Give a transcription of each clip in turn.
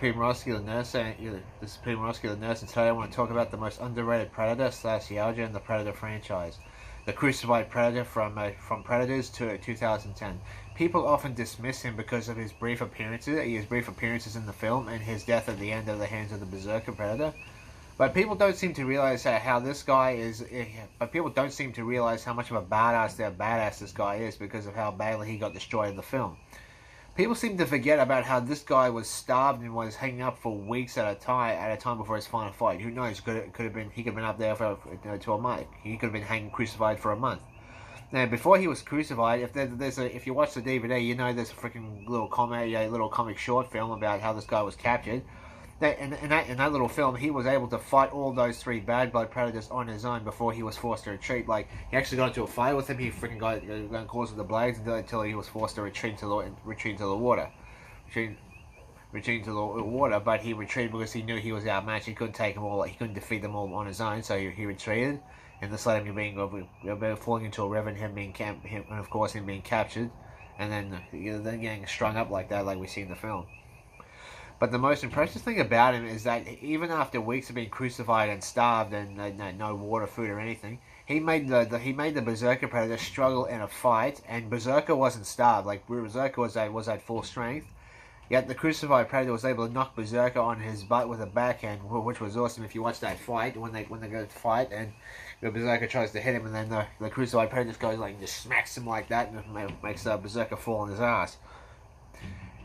Peter Muscular Nurse, and this is Peter Muscular Nurse, and today I want to talk about the most underrated Predator / Yautja in the Predator franchise, the crucified Predator from Predators to 2010. People often dismiss him because of his brief appearances in the film, and his death at the end of the hands of the Berserker Predator. But people don't seem to realize how this guy is. But people don't seem to realize how much of a badass this guy is because of how badly he got destroyed in the film. People seem to forget about how this guy was starved and was hanging up for weeks at a time before his final fight. Who knows? He could have been up there for to a month. He could have been crucified for a month. Now, before he was crucified, if you watch the DVD, you know there's a freaking little comic short film about how this guy was captured. In that little film, he was able to fight all those 3 bad blood predators on his own before he was forced to retreat. Like, he actually got into a fight with him. He freaking got caught with the blades until he was forced to retreat to the water. Retreat to the water, but he retreated because he knew he was outmatched. He couldn't take them all. He couldn't defeat them all on his own, so he retreated. And this led him to falling into a river, and him being captured, and then getting strung up like that, like we see in the film. But the most impressive thing about him is that even after weeks of being crucified and starved and no water, food, or anything, he made the Berserker Predator struggle in a fight, and Berserker wasn't starved. Like, Berserker was at full strength. Yet the crucified Predator was able to knock Berserker on his butt with a backhand, which was awesome. If you watch that fight, when they go to fight, and the Berserker tries to hit him, and then the crucified Predator just goes just smacks him like that, and makes Berserker fall on his ass.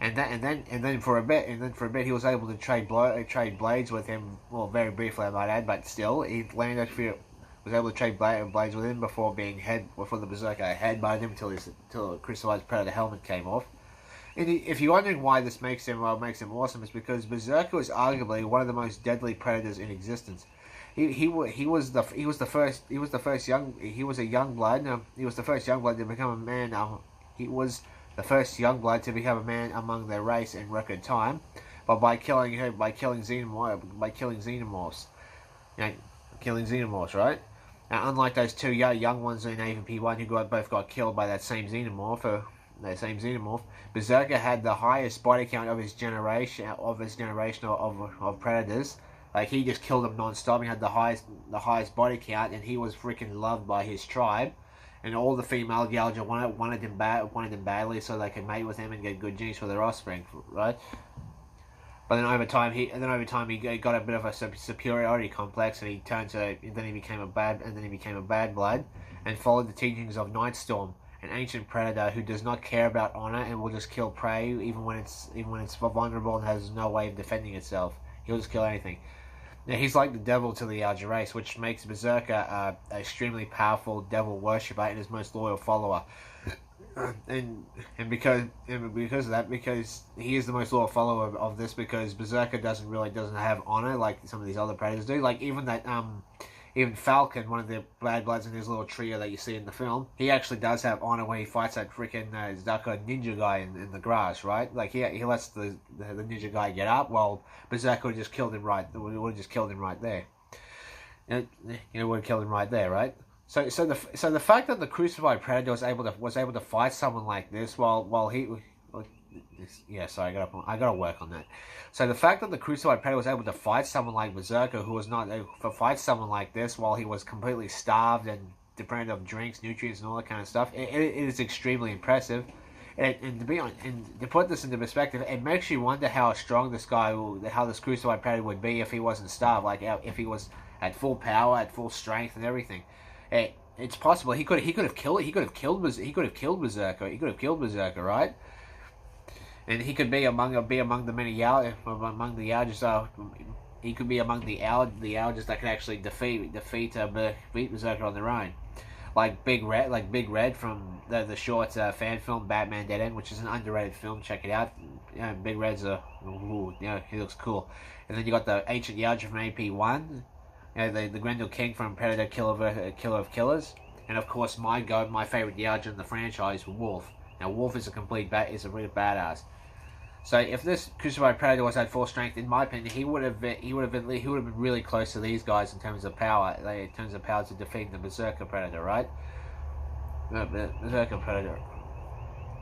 And then for a bit he was able to trade blades with him. Well, very briefly I might add, but still was able to trade blades with him before the Berserker headbutted him until the crucified Predator helmet came off. And if you're wondering why this makes him awesome, it's because Berserker was arguably one of the most deadly predators in existence. He was the first young blood to become a man. He was the first young blood to become a man among their race in record time, but by killing xenomorphs, right? Now, unlike those 2 young ones in AVP1 who both got killed by that same xenomorph, Berserker had the highest body count of his generation of predators. Like, he just killed them non-stop. He had the highest body count, and he was freaking loved by his tribe. And all the female Yautja wanted him badly, so they could mate with him and get good genes for their offspring, right? But then over time he got a bit of a superiority complex, and he became a bad blood, and followed the teachings of Nightstorm, an ancient predator who does not care about honor and will just kill prey even when it's vulnerable and has no way of defending itself. He'll just kill anything. Now, he's like the devil to the Yautja race, which makes Berserker an extremely powerful devil worshipper and his most loyal follower. And because of that, because he is the most loyal follower of this, because Berserker doesn't have honor like some of these other predators do. Like, even Falcon, one of the bad bloods in his little trio that you see in the film, he actually does have honor when he fights that freaking Zaka ninja guy in the grass, right? Like, he lets the ninja guy get up, while Berserker would have just killed him right there. Would have killed him right there, right? So the fact that the crucified Predator was able to fight someone like this while he. Yeah, sorry, I gotta work on that. So the fact that the crucified Predator was able to fight someone like Berserker, who was not fight someone like this while he was completely starved and deprived of drinks, nutrients, and all that kind of stuff, it is extremely impressive. And to put this into perspective, it makes you wonder how strong this crucified Predator would be if he wasn't starved, like if he was at full power, at full strength, and everything. It's possible he could have killed Berserker, right? And he could be among the many Yautjas. He could be among the Yautjas that could actually defeat Berserker on their own, like Big Red from the short fan film Batman Dead End, which is an underrated film. Check it out. Big Red's he looks cool. And then you got the ancient Yautja from AP1, the Grendel King from Predator, Killer of Killers, and of course my favorite Yautja in the franchise, Wolf. Now, Wolf is a real badass. So if this crucified Predator was at full strength, in my opinion, he would have been really close to these guys in terms of power. To defeat the Berserker Predator, right? Berserker Predator.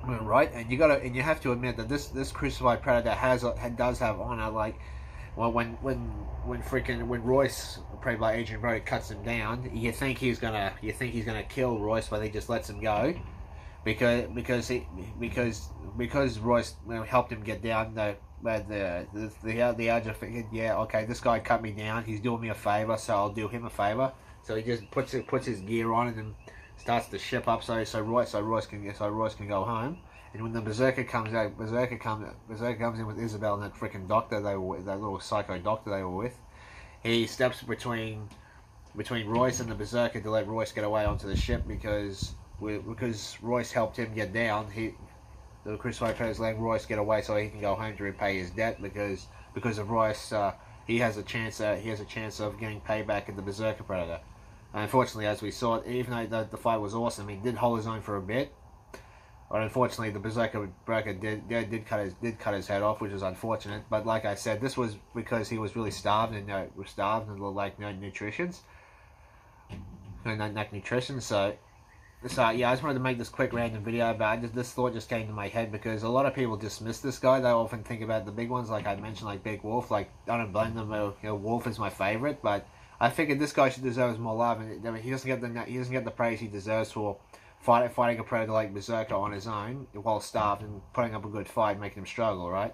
right? And you have to admit that this crucified predator does have honor. Like, well, when Royce, played by Adrian Brody, cuts him down, you think he's gonna kill Royce, but he just lets him go because Royce, helped him get down. The Yautja figured, yeah, okay, this guy cut me down. He's doing me a favor, so I'll do him a favor. So he just puts his gear on and then starts to ship up so Royce can go home. And when the Berserker comes out, Berserker comes in with Isabel and that freaking doctor that little psycho doctor they were with. He steps between Royce and the Berserker to let Royce get away onto the ship because Royce helped him get down. The crucified predator's letting Royce get away so he can go home to repay his debt because of Royce. He has a chance of getting payback at the Berserker predator. Unfortunately, as we saw, even though the fight was awesome, he did hold his own for a bit. But unfortunately, the Berserker did cut his head off, which was unfortunate. But like I said, this was because he was really starved and like no nutrition. So yeah, I just wanted to make this quick random video, but this thought just came to my head because a lot of people dismiss this guy. They often think about the big ones, like I mentioned, like Big Wolf. Like, I don't blame them. Wolf is my favorite, but I figured this guy deserves more love, and he doesn't get the praise he deserves for fighting a predator like Berserker on his own while starved and putting up a good fight, making him struggle, right?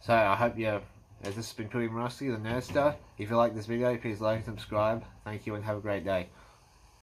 So I hope this has been Pilgrim Rusty, the Nerd Star. If you like this video, please like and subscribe. Thank you and have a great day.